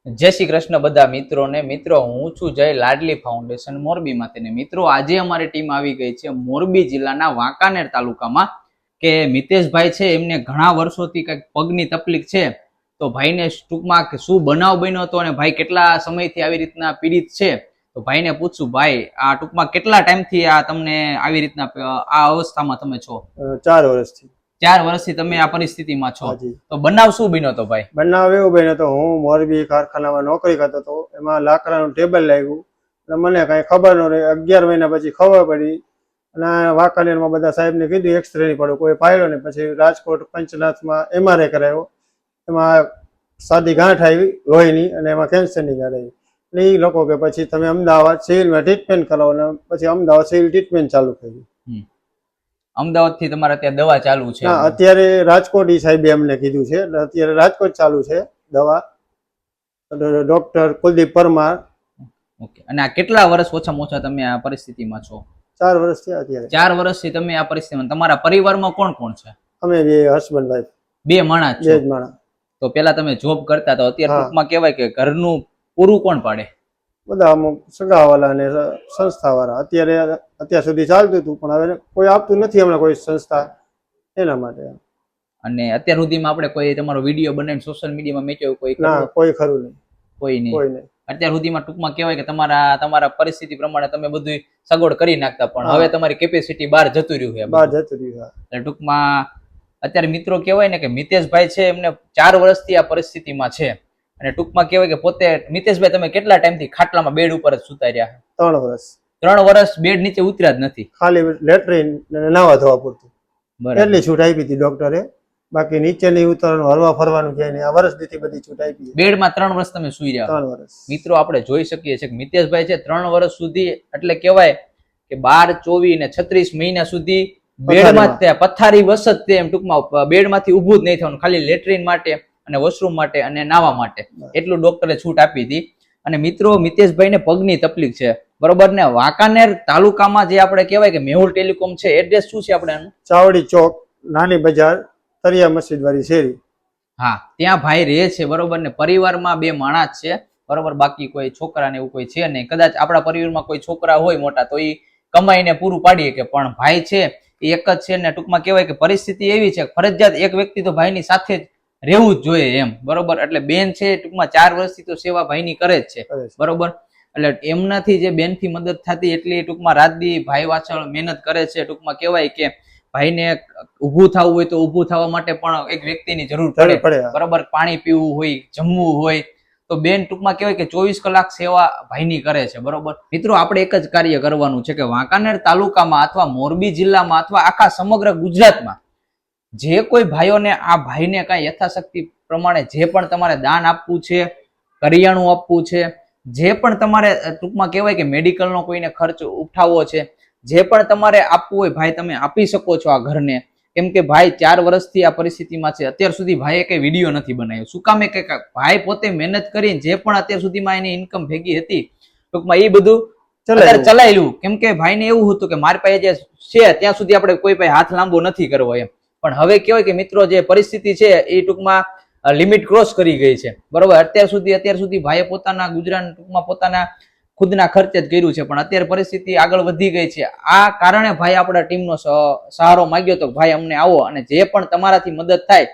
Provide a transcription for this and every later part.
જય શ્રી કૃષ્ણ બધા મિત્રોને. મિત્રો, હું છું જય લાડલી ફાઉન્ડેશન મોરબીમાંથી ને મિત્રો, આજે અમારી ટીમ આવી ગઈ છે મોરબી જિલ્લાના વાંકાનેર તાલુકામાં કે મિતેશભાઈ છે, એમને ઘણા વર્ષોથી કંઈક પગની તકલીફ છે. તો ભાઈને ટૂંકમાં શું બનાવ બન્યો હતો અને ભાઈ કેટલા સમયથી આવી રીતના પીડિત છે, તો ભાઈને પૂછશું, ભાઈ આ ટૂંકમાં કેટલા ટાઈમથી આ તમને આવી રીતના આ અવસ્થામાં તમે છો? 4 વર્ષથી. 4 વર્ષથી તમે આ પરિસ્થિતિમાં છો. તો બનાવ શું બન્યો હતો ભાઈ? બનાવ એવું બન્યો તો હું મોરબી કારખાનામાં નોકરી કરતો હતો, એમાં લાકડાનું ટેબલ લાગ્યું અને મને કઈ ખબર ન રહી. 11 મહિના પછી ખબર પડી અને વાંકાનેરમાં બધા સાહેબને કીધું એક્સરે ની પડ્યો, કોઈ પાડ્યો ને. પછી રાજકોટ પંચનાથમાં MRI કરાવ્યો, એમાં સાદી ગાંઠ આવી લોહીની અને એમાં કેન્સરની ગાંઠ આવી. એટલે એ લોકો કે પછી તમે અમદાવાદ સિવિલમાં ટ્રીટમેન્ટ કરાવો ને પછી અમદાવાદ સિવિલ ટ્રીટમેન્ટ ચાલુ કરી. અમદાવાદ થી તમારે ત્યાં દવા ચાલુ છે? અત્યારે રાજકોટ ઈ સાહેબે અમને કીધું છે, અત્યારે રાજકોટ ચાલુ છે દવા, ડોક્ટર કુલદીપ પરમાર. ઓકે. અને આ કેટલા વર્ષ ઓછામાં ઓછા તમે આ પરિસ્થિતિમાં છો? 4 વર્ષ થયા અત્યારે. 4 વર્ષથી તમે આ પરિસ્થિતિમાં. તમારા પરિવારમાં કોણ કોણ છે? અમે બે હસબન્ડ વાઈફ. 2 માણસ છો? 2 જ માણસ. તો પેલા તમે જોબ કરતા, તો અત્યારે ટૂંકમાં કહેવાય કે ઘરનું પૂરું કોણ પાડે? બધા અમુક સગાવાળા અને સંસ્થાવાળા. અત્યાર સુધી ચાલતું હતું, પણ હવે કોઈ આપતું નથી હમણાં કોઈ સંસ્થા, એના માટે. અને અત્યાર સુધીમાં આપણે કોઈ તમારો વિડીયો બનાવીને સોશિયલ મીડિયામાં મેચ્યો કોઈ? ના, કોઈ ખરું નહીં. કોઈ નહીં. અત્યાર સુધીમાં ટૂંકમાં કહેવાય કે તમારા પરિસ્થિતિ પ્રમાણે તમે બધું સગવડ કરી નાખતા, પણ હવે તમારી કેપેસિટી બહાર જતું રહ્યું છે. બહાર જતું રહ્યું. એટલે ટૂંકમાં અત્યારે મિત્રો કહેવાય ને કે મિતેશભાઈ છે, એમને 4 વર્ષથી આ પરિસ્થિતિમાં છે. અને ટૂંકમાં કહેવાય કે પોતે મિતેશભાઈ તમે કેટલા ટાઈમથી ખાટલામાં બેડ ઉપર જ સુતા રહ્યા? 3 વર્ષ. 3 વર્ષ બેડ નીચે ઉતર્યા જ નથી? ખાલી લેટ્રિન અને નાવા ધોવા પૂરતું એટલી છૂટ આપી હતી ડોક્ટરે. બાકી નીચે નહીં ઉતરવાનું, હરવા ફરવાનું ક્યાંય નહીં. આ વર્ષ દીથી બધી છૂટ આપી. બેડમાં 3 વર્ષ તમે સુઈ રહ્યા? 3 વર્ષ. મિત્રો, આપણે જોઈ શકીએ છીએ કે મિતેશભાઈ છે 3 વર્ષ સુધી, એટલે કહેવાય કે 12, 24 ને 36 મહિના સુધી બેડમાં જ પથારી વસત તેમ ટૂંકમાં બેડમાંથી ઊભું જ નહીં થવાનું, ખાલી લેટ્રિન માટે અને વોશરૂમ માટે અને નાવા માટે એટલું ડોક્ટરે છૂટ આપી હતી. અને મિત્રો, મિતેશભાઈને પગની તકલીફ છે, બરોબર ને? વાંકાનેર તાલુકામાં જે આપણે કહેવાય કે મેહુલ ટેલિકોમ છે, એડ્રેસ શું છે આપણે? ચાવડી ચોક, નાની બજાર, તરિયા મસ્જિદ વાળી શેરી. હા, ત્યાં ભાઈ રહે છે, બરોબર ને? પરિવારમાં 2 માણસ છે, બરોબર. બાકી કોઈ છોકરા ને એવું કોઈ છે નહીં. કદાચ આપણા પરિવારમાં કોઈ છોકરા હોય મોટા, તો એ કમાઈને પૂરું પાડીએ કે, પણ ભાઈ છે એ એક જ છે. ને ટૂંકમાં કહેવાય કે પરિસ્થિતિ એવી છે, ફરજિયાત એક વ્યક્તિ તો ભાઈની સાથે જ રહેવું જ જોઈએ એમ, બરોબર. એટલે બેન છે ટૂંકમાં 4 વર્ષથી તો સેવા ભાઈની કરે જ છે, બરોબર. એટલે એમનાથી જે બેનથી મદદ થતી એટલી ટૂંકમાં રાતદી ભાઈ પાછળ મહેનત કરે છે. ટૂંકમાં કહેવાય કે ભાઈને ઊભું થવું હોય તો ઊભું થવા માટે પણ એક વ્યક્તિની જરૂર પડે, બરોબર. પાણી પીવું હોય, જમવું હોય, તો બેન ટૂંકમાં કહેવાય કે 24 કલાક સેવા ભાઈની કરે છે, બરોબર. મિત્રો, આપણે એક જ કાર્ય કરવાનું છે કે વાંકાનેર તાલુકામાં અથવા મોરબી જિલ્લામાં અથવા આખા સમગ્ર ગુજરાતમાં જે કોઈ ભાઈઓને આ ભાઈને કાંઈ યથાશક્તિ પ્રમાણે જે પણ તમારે દાન આપવું છે, કરિયાણું આપવું છે, જે પણ તમારે ટૂંકમાં કહેવાય કે મેડિકલનો કોઈને ખર્ચ ઉઠાવવો છે, જે પણ તમારે આપવું હોય ભાઈ, તમે આપી શકો છો આ ઘરને. કેમ કે ભાઈ 4 વર્ષથી આ પરિસ્થિતિમાં છે. અત્યાર સુધી ભાઈએ કઈ વિડીયો નથી બનાવ્યો. શું કામે કે ભાઈ પોતે મહેનત કરીને જે પણ અત્યાર સુધીમાં એની ઇન્કમ ભેગી હતી, ટૂંકમાં એ બધું ચલાયેલું. કેમ કે ભાઈને એવું હતું કે મારી પાસે જે છે ત્યાં સુધી આપણે કોઈ પાસે હાથ લાંબો નથી કરવો એમ. પણ હવે કહેવાય કે મિત્રો, જે પરિસ્થિતિ છે એ ટૂંકમાં લિમિટ ક્રોસ કરી ગઈ છે, બરોબર. અત્યાર સુધી ભાઈએ પોતાના ગુજરાન ટૂંકમાં પોતાના ખુદના ખર્ચે જ કર્યું છે, પણ અત્યારે પરિસ્થિતિ આગળ વધી ગઈ છે. આ કારણે ભાઈ આપણા ટીમનો સહારો માંગ્યો તો ભાઈ અમને આવો અને જે પણ તમારાથી મદદ થાય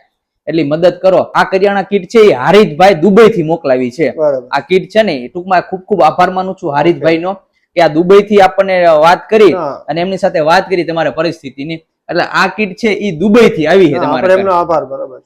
એટલી મદદ કરો. આ કરિયાણા કીટ છે એ હારીજભાઈ દુબઈ થી મોકલાવી છે. આ કીટ છે ને, ટૂંકમાં ખૂબ ખૂબ આભાર માનું છું હારીજભાઈ નો કે આ દુબઈ થી આપણને વાત કરી અને એમની સાથે વાત કરી તમારા પરિસ્થિતિની. એટલે આ કીટ છે એ દુબઈ થી આવી છે. તમારો આભાર.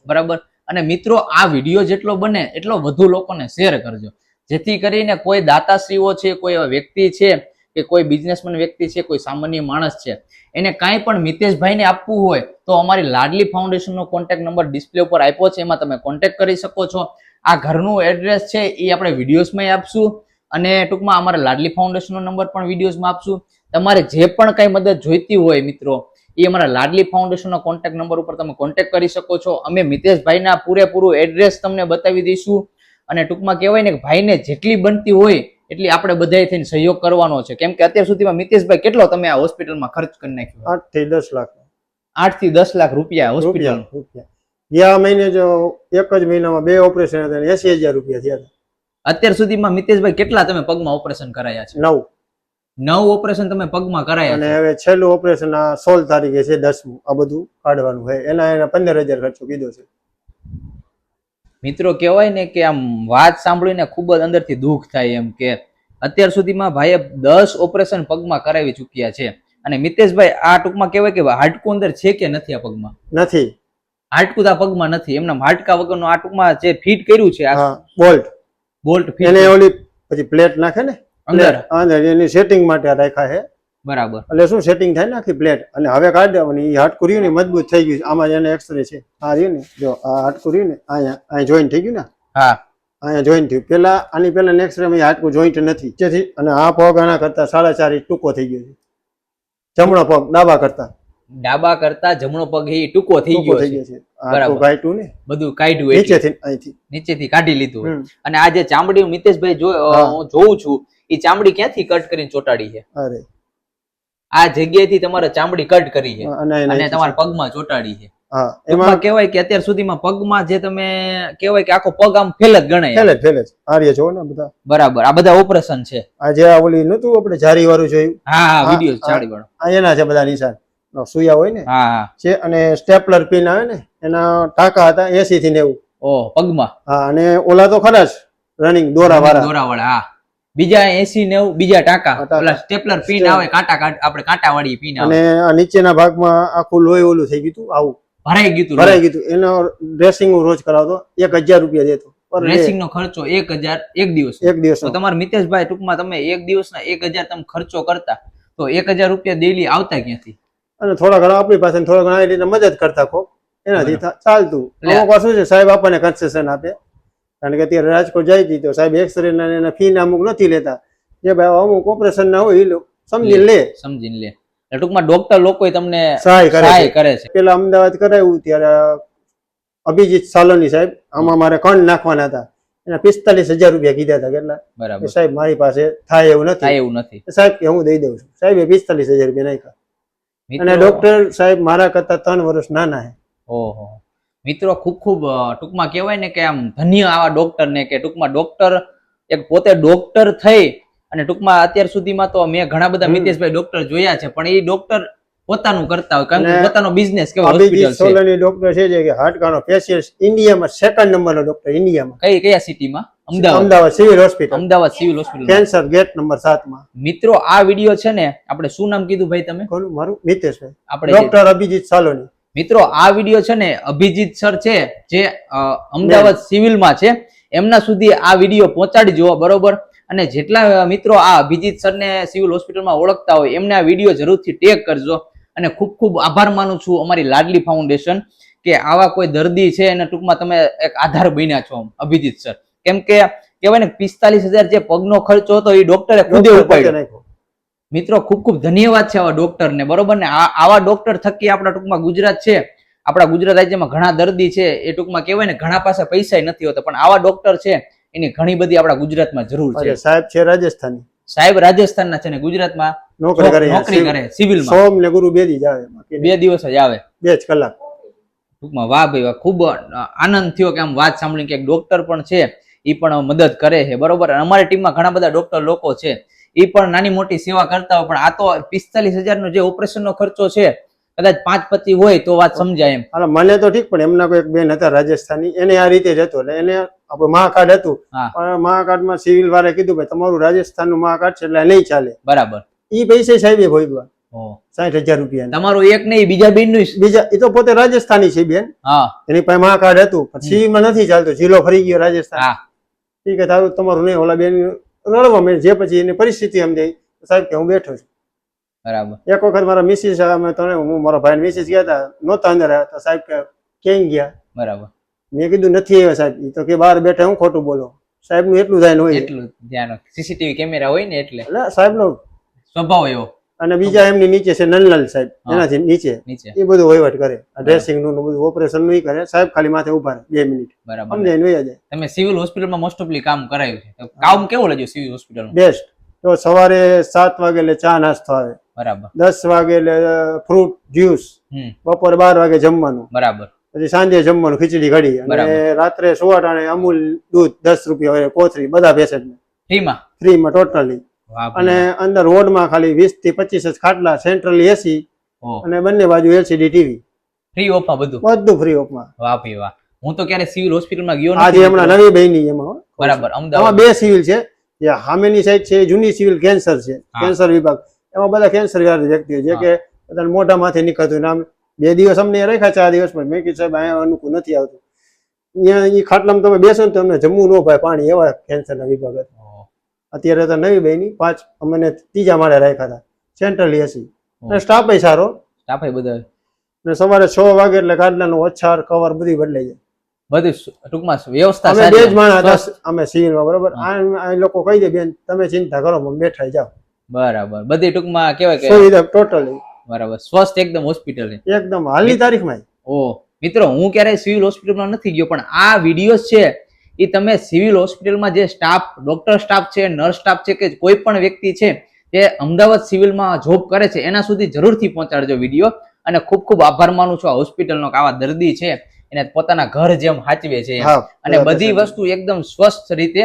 બરાબર. અને મિત્રો, આ વિડીયો જેટલો બને એટલો વધુ લોકોને શેર કરજો, જેથી કરીને કોઈ દાતાશ્રીઓ છે, કોઈ વ્યક્તિ છે કે કોઈ બિઝનેસમેન વ્યક્તિ છે, કોઈ સામાન્ય માણસ છે, એને કાંઈ પણ મિતેશભાઈને આપવું હોય તો અમારી લાડલી ફાઉન્ડેશનનો કોન્ટેક્ટ નંબર ડિસ્પ્લે ઉપર આપ્યો છે, એમાં તમે કોન્ટેક્ટ કરી શકો છો. આ ઘરનું એડ્રેસ છે એ આપણે વિડીયોઝમાં આપશું અને ટૂંકમાં અમારા લાડલી ફાઉન્ડેશનનો નંબર પણ વિડીયોઝમાં આપશું. તમારે જે પણ કઈ મદદ જોઈતી હોય મિત્રો, એ અમારા લાડલી ફાઉન્ડેશનનો કોન્ટેક્ટ નંબર ઉપર તમે કોન્ટેક્ટ કરી શકો છો. અમે મિતેશભાઈના પૂરેપૂરું એડ્રેસ તમને બતાવી દઈશું. અને ટૂંકમાં કહેવાય ને કે ભાઈને જેટલી બનતી હોય એટલી આપણે બધાએ થઈને સહયોગ કરવાનો છે. કેમ કે અત્યાર સુધીમાં મિતેશભાઈ કેટલો તમે આ હોસ્પિટલમાં ખર્ચ કરી નાખ્યો? 8 થી 10 લાખ. 8 થી 10 લાખ રૂપિયા હોસ્પિટલ. ગયા મહિને જો એક જ મહિનામાં 2 ઓપરેશન હતા, 80,000 રૂપિયા થયા હતા. અત્યાર સુધીમાં મિતેશભાઈ કેટલા તમે પગમાં ઓપરેશન કરાયા છે? 9. 9 ઓપરેશન તમે પગમાં કરાયા અને છે. હવે છેલ્લું ઓપરેશન આ 16 તારીખે છે, 10મું. આ બધું કાઢવાનું છે. એના 15,000 ખર્ચો કીધો છે. મિત્રો કહેવાય ને કે આમ વાત સાંભળીને ખૂબ જ અંદરથી દુઃખ થાય એમ કે અત્યાર સુધીમાં ભાઈએ 10 ઓપરેશન પગમાં કરાવી ચૂક્યા છે. અને મિતેશભાઈ આ ટૂંકમાં કહેવાય કે હાડકું અંદર છે કે નથી આ પગમાં? નથી. હાડકું આ પગમાં નથી, એમના હાડકા વગરનું આ ટૂંકમાં જે ફિટ કર્યું છે આ બોલ્ટ ફિટ એને ઓલી પછી પ્લેટ નાખે ને અંદર એની સેટિંગ માટે રાખ્યા છે. બરાબર. એટલે શું સેટિંગ થાય ને આખી પ્લેટ, અને હવે કાઢી દેવાની. એ હાડકું રહ્યું ને મજબૂત થઈ ગયું. આમાં એને એક્સરે છે. આ રહ્યું ને, જો આ હાડકું રહ્યું ને, અહીંયા જોઈન્ટ થઈ ગયું ને. હા, અહીંયા જોઈન્ટ થયું. આની પેલા એક્સરે માં હાડકું જોઈન્ટ નથી. જેથી અને આ પગ આના કરતા 4.5 ઇંચ ટૂંકો થઈ ગયો છે. જમણો પગ ડાબા કરતા જમણો પગ એ ટૂંકો થઈ ગયો છે. બરાબર. કાઢ્યું ને, બધું કાઢ્યું નીચેથી કાઢી લીધું. અને આ જે ચામડી મિતેશભાઈ હું જોઉં છું, એ ચામડી ક્યાંથી કટ કરીને ચોટાડી છે? અરે આ જગ્યાએથી તમારે ચામડી કટ કરી છે અને તમારા પગમાં ચોટાડી છે. એમાં કહેવાય કે અત્યાર સુધીમાં પગમાં જે તમે કહેવાય કે આખો પગ આમ ફેલ જ ગણાય. ફેલ જ. આર્ય જો ને બધા. બરાબર. આ બધા ઓપરેશન છે. આ જે ઓલી નતું આપણે જારી વાળું જોયું. હા, વિડિયો જારી વાળો. આ એના છે બધા નિશાન. સુયા હોય ને છે. અને સ્ટેપલર પિન આવે ને, એના ટાંકા હતા 80 થી 90. ઓહ, પગમાં. હા, અને ઓલા તો ખરા જ રનિંગ દોરા વાળા. હા, બીજા 80 90 બીજા ટાંકા. ઓલા સ્ટેપલર પિન આવે, આપણે કાંટા વાળી પિન આવે. અને આ નીચેના ભાગમાં આખું લોહી ઓલું થઈ ગયું હતું. આવું ભરાઈ ગયું હતું. એનો ડ્રેસિંગ હું રોજ કરાવતો. 1000 રૂપિયા દેતો. ડ્રેસિંગ નો ખર્ચો 1000 એક દિવસ. તો તમારા મિતેશભાઈ ટૂંકમાં તમે એક દિવસના 1000 તમે ખર્ચો કરતા તો 1000 રૂપિયા ડેલી આવતા ક્યાંથી? અને થોડા ઘણા આપણી પાસે થોડા ઘણા એ રીતે મદદ કરતા કોક, એનાથી ચાલતું. અમુક વાર શું છે, સાહેબ આપણને કન્સેશન આપે. કારણ કે અત્યારે રાજકોટ જાય છે તો સાહેબ એક્સરે ના ફી ના અમુક નથી લેતા. જે ભાઈ અમુક ઓપરેશન ના હોય એ સમજીને લે. ટૂંકમાં ડોક્ટર લોકો તમને સહાય કરે છે. પેલા અમદાવાદ કરાવ્યું ત્યારે અભિજીત સાલોની સાહેબ, આમાં મારે કંડ નાખવાના હતા. એના 45,000 રૂપિયા કીધા હતા. કેટલા? બરાબર. સાહેબ મારી પાસે થાય એવું નથી. સાહેબ કે હું દઈ દઉં છું. સાહેબે 45,000 રૂપિયા નાખ્યા. અને ડોક્ટર સાહેબ મારા કરતા 3 વર્ષ નાના છે. ઓહો. મિત્રો ખૂબ ટૂંકમાં કહેવાય ને કે આમ ધન્ય આવા ડોક્ટર ને, કે ટૂંકમાં ડોક્ટર એક પોતે ડોક્ટર થઈ અને ટૂંકમાં અત્યાર સુધીમાં તો મેં ઘણા બધા મિતેશભાઈ ડોક્ટર જોયા છે, પણ એ ડોક્ટર પોતાનું કરતા હોય, કારણ કે પોતાનો બિઝનેસ કે હોસ્પિટલ છે. સોલની ડોક્ટર છે જે કે હાડકાનો સ્પેશિયલિસ્ટ ઇન્ડિયામાં 2nd નંબરનો ડોક્ટર. ઇન્ડિયામાં કયા સિટીમાં? Ahmedabad civil hospital. Ahmedabad civil hospital, cancer gate number 7 માં. મિત્રો આ વિડિયો છે ને, આપણે શું નામ કીધું ભાઈ તમે? મારું મિતેશભાઈ. આપણે ડોક્ટર અભિજીત સાલોની. મિત્રો આ વિડિયો છે ને, અભિજીત સર છે જે અમદાવાદ સિવિલમાં છે, એમના સુધી આ વિડિયો પહોંચાડી જુઓ. બરોબર. અને જેટલા મિત્રો આ અભિજીત સરને સિવિલ હોસ્પિટલમાં ઓળખતા હોય એમને આ વિડિયો જરૂરથી ટેગ કરજો. અને ખૂબ આભાર માનું છું અમારી લાડલી ફાઉન્ડેશન કે આવા કોઈ દર્દી છે અને ટૂંકમાં તમે એક આધાર બન્યા છો અભિજીત સર. કેમ કે કહેવાય ને 45,000 જે પગનો ખર્ચો હતો એ ડોક્ટરે ખુદે ઉપાડ્યો. મિત્રો ખૂબ ધન્યવાદ છે આવા ડોક્ટર ને. બરોબર ને, આવા ડોક્ટર થકી આપણા ટૂંકમાં ગુજરાત છે, આપણા ગુજરાત રાજ્યમાં ઘણા દર્દી છે, એ ટૂંકમાં કહેવાય ને ઘણા પાસે પૈસા નથી હોતા, પણ આવા ડોક્ટર છે એની ઘણી બધી આપણા ગુજરાતમાં જરૂર છે. સાહેબ છે રાજસ્થાની. સાહેબ રાજસ્થાનના છે ને ગુજરાતમાં નોકરી કરે સિવિલમાં. સોમ ને ગુરુ 2 દિવસ આવે. 2 દિવસ જ આવે, 2 કલાક. ટૂંકમાં વાહ ભાઈ વાહ, ખૂબ આનંદ થયો કે આમ વાત સાંભળીને કે ડોક્ટર પણ છે એ પણ મદદ કરે છે. બરોબર. અમારી ટીમમાં ઘણા બધા ડોક્ટર લોકો છે, એ પણ નાની મોટી સેવા કરતા હોય, પણ આ તો 45,000 નો જે ઓપરેશન નો ખર્ચો છે, કદાચ 5-5 હોય તો વાત સમજાય એમ. મને તો ઠીક, પણ એમના કોઈ એક બેન હતા રાજસ્થાની, એને આ રીતે જ હતું. એટલે એને આપણું મા કાર્ડ હતું, પણ મા કાર્ડમાં સિવિલ વાળાએ કીધું ભાઈ તમારું રાજસ્થાનનું મા કાર્ડ છે એટલે નહીં ચાલે. બરાબર. ઈ પૈસે સાહેબે ભોગવા 60,000 રૂપિયા. તમારું એક નહીં, બીજા બેન નું. બીજા એ તો પોતે રાજસ્થાની છે બેન. એની પાસે મા કાર્ડ હતું, પણ સિવિલમાં નથી ચાલતું. જિલ્લો ફરી ગયો રાજસ્થાન. ઠીક છે, તારું તમારું નહીં. ઓલા બેન રડવા મેં જે પછી એની પરિસ્થિતિ એમ દઈ સાહેબ કે હું બેઠો છું. બરાબર. એક વખત મારા મિસિસ હું મારા ભાઈ મિસિસ ગયા હતા, નહોતા અંદર આવ્યા તો સાહેબ કે ક્યાં ગયા? બરાબર. મેં કીધું નથી આવ્યા સાહેબ. એ તો કે બહાર બેઠા, હું ખોટું બોલો. સાહેબ નું એટલું ધ્યાન હોય, એટલું ધ્યાન. સીસીટીવી કેમેરા હોય ને એટલે સાહેબ નો સ્વભાવ એવો. અને બીજા એમની નીચે છે નંદલાલ સાહેબ, એનાથી નીચે એ બધું વહીવટ કરે. ડ્રેસિંગ નું બધું ઓપરેશન નું કરે. સાહેબ ખાલી માથે ઉભા રહે 2 મિનિટ. બરાબર. સમજાય વયા જાય. તમે સિવિલ હોસ્પિટલમાં મોસ્ટ ઓફલી કામ કરાયું છે, કામ કેવું લાગ્યું સિવિલ હોસ્પિટલમાં? બેસ્ટ. તો સવારે 7 વાગે એટલે ચા નાસ્તો આવે. બરાબર. 10 વાગે એટલે ફ્રૂટ જ્યુસ. બપોરે 12 વાગે જમવાનું. બરાબર. પછી સાંજે જમવાનું ખીચડી કઢી અને બરાબર. રાત્રે સુવાટાણે અમૂલ દૂધ 10 રૂપિયા હોય કોથળી બધા પેશન્ટને ફ્રીમાં. ફ્રીમાં ટોટલી. વાહ અને ભાઈ. અંદર વોર્ડમાં ખાલી 20 થી 25 જ ખાટલા, સેન્ટ્રલી એસી ઓહ, અને બંને બાજુ LCD ટીવી, ફ્રી ઓફમાં બધું. બધું ફ્રી ઓફમાં. વાહ ભાઈ વાહ. હું તો ક્યારે સિવિલ હોસ્પિટલમાં ગયો આજે નથી હમણાં મિત્રો. નવી બની એમાં હો. બરાબર. એમાં અમદાવાદ. 2 સિવિલ છે. જે સામેની સાઈડ છે એ જૂની સિવિલ કેન્સર છે, હા. કેન્સર વિભાગ. એમાં બધા કેન્સર વાળા વ્યક્તિઓ જે હા. કે બધાને મોઢામાંથી નીકળતું નામ 2 દિવસ અમને રાખ્યા 4 દિવસ પણ મેં કીધું સાહેબ અહીંયા અનુકૂળ નથી આવતું. અહીંયા એ ખાટલામાં તમે બેસો ને તો અમને જમવું ન ભાઈ પાણી એવા કેન્સરના વિભાગ હતા. ઓહ, અત્યારે તો નવી બની 5 અમને 3જા માળે રાખ્યા હતા, સેન્ટ્રલી એસી ઓહ. અને સ્ટાફ સારો. સ્ટાફે બધા અને સવારે 6 વાગે એટલે ગાડલાનું ઓછાર કવર બધી બદલાઈ જાય. બધું ટૂંકમાં વ્યવસ્થા અમે સારી. 2 જ માણસ હતા સ્વસ્થ. અમે સિવિલમાં, બરોબર. હા. આ લોકો કહી દે બેન તમે ચિંતા કરો અમે બેઠા જાઓ. બરાબર. બધી ટૂંકમાં કેવાય કે સુવિધા ટોટલી બરાબર સ્વસ્થ એકદમ હોસ્પિટલ છે. એકદમ હાલની તારીખમાં. ઓહ મિત્રો, હું ક્યારેય સિવિલ હોસ્પિટલમાં નથી ગયો, પણ આ વિડીયો છે એ તમે સિવિલ હોસ્પિટલમાં જે સ્ટાફ, ડોક્ટર સ્ટાફ છે, નર્સ સ્ટાફ છે, કે કોઈ પણ વ્યક્તિ છે જે અમદાવાદ સિવિલમાં જોબ કરે છે એના સુધી જરૂરથી પહોંચાડજો વિડીયો. અને ખૂબ ખૂબ આભાર માનું છું આ હોસ્પિટલનો કે આવા દર્દી છે એને પોતાના ઘર જેમ સાચવે છે એમ. હા, અને બધી વસ્તુ એકદમ સ્વસ્થ રીતે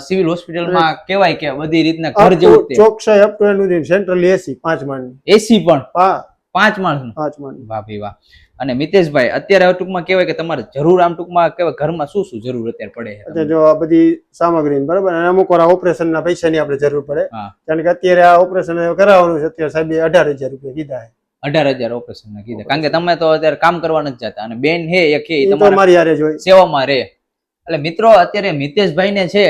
સિવિલ હોસ્પિટલમાં કહેવાય કે બધી રીતના ઘર જેવું જ તે. ચોકસાઈ અપ ટુ એન્ડ સેન્ટ્રલી એસી 5 માળની. એસી પણ 5 5 માણસનું. માળની. વાહ ભાઈ વાહ. અને મિતેશભાઈ અત્યારે હવે ટૂંકમાં કહેવાય કે તમારે જરૂર આમ ટૂંકમાં કહેવાય ઘરમાં શું શું જરૂર અત્યારે પડે છે અત્યારે જો આ બધી સામગ્રી બરાબર, અને અમુક વાર ઓપરેશનના પૈસાની આપણે જરૂર પડે. હા. કારણ કે અત્યારે આ ઓપરેશન કરાવવાનું છે, અત્યારે સાહેબે 18,000 રૂપિયા કીધા છે. 18,000 ઓપરેશન ના કીધા, કારણ કે તમે તો અત્યારે કામ કરવા નથી જતા અને બેન હે એક એ ઈ તો તમારા મારી હારે જ હોય. સેવામાં રહે. એટલે મિત્રો અત્યારે મિતેશભાઈ ને છે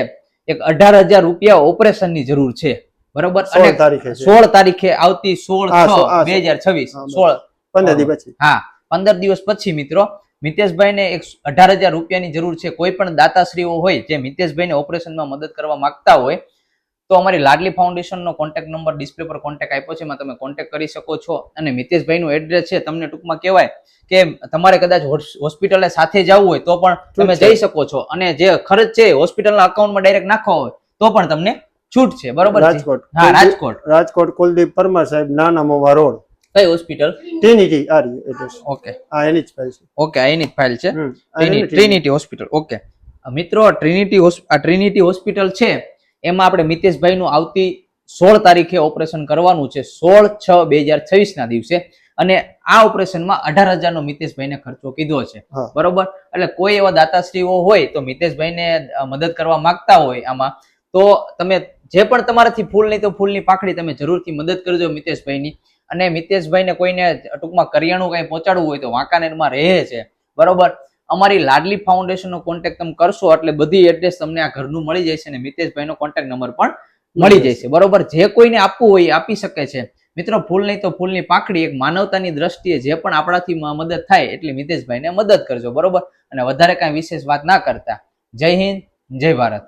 એક 18,000 રૂપિયા ઓપરેશન ની જરૂર છે, બરોબર. 16 તારીખે છે. 16 તારીખે આવતી 16/6/2026 16 15 દી પછી. હા 15 દિવસ પછી મિત્રો મિતેશભાઈ ને 18,000 રૂપિયાની જરૂર છે. કોઈ પણ દાતાશ્રીઓ હોય જે મિતેશભાઈ ને ઓપરેશનમાં મદદ કરવા માંગતા હોય તો અમારી લાડલી ફાઉન્ડેશનનો કોન્ટેક્ટ નંબર ડિસ્પ્લે પર કોન્ટેક્ટ આપ્યો છે, એમાં તમે કોન્ટેક્ટ કરી શકો છો. અને મિતેશભાઈનું એડ્રેસ છે, તમને ટૂંકમાં કહેવાય કે તમારે કદાચ હોસ્પિટલે સાથે જવું હોય તો પણ તમે જઈ શકો છો. અને જે ખર્ચ છે હોસ્પિટલના અકાઉન્ટમાં ડાયરેક્ટ નાખવા હોય તો પણ તમને છૂટ છે, બરોબર. રાજકોટ. હા, રાજકોટ. રાજકોટ કુલદીપ પરમાર સાહેબ, નાના મોવા રોડ, કઈ હોસ્પિટલ? ટ્રિનિટી. આ એડ્રેસ. ઓકે આ એની જ ફાઇલ છે. ઓકે, એની જ ફાઇલ છે. Trinity. Trinity hospital. ઓકે મિત્રો, ટ્રિનિટી હોસ્પિટલ છે એમાં આપણે મિતેશભાઈનું આવતી 16 તારીખે ઓપરેશન કરવાનું છે, 16/6/2026 ના દિવસે. અને આ ઓપરેશનમાં 18,000 નો મિતેશભાઈને ખર્ચો કીધો છે, હા. બરોબર. એટલે કોઈ એવા દાતાશ્રીઓ હોય તો મિતેશભાઈને મદદ કરવા માંગતા હોય આમાં, તો તમે જે પણ તમારાથી ફૂલ નહીં તો ફૂલની પાખડી તમે જરૂરથી મદદ કરજો મિતેશભાઈની. અને મિતેશભાઈને કોઈને ટૂંકમાં કરિયાણું કઈ પહોંચાડવું હોય તો વાંકાનેરમાં રહે છે, બરોબર. અમારી લાડલી ફાઉન્ડેશનનો કોન્ટેક્ટ તમે કરશો એટલે બધી એડ્રેસ તમને આ ઘરનું મળી જશે અને મિતેશભાઈનો કોન્ટેક્ટ નંબર પણ મળી જશે, બરોબર. જે કોઈને આપવું હોય એ આપી શકે છે મિત્રો. ફૂલ નહીં તો ફૂલની પાંખડી, એક માનવતાની દ્રષ્ટિએ જે પણ આપણાથી મદદ થાય એટલી મિતેશભાઈને મદદ કરજો, બરોબર. અને વધારે કાંઈ વિશેષ વાત ના કરતા, જય હિન્દ, જય ભારત.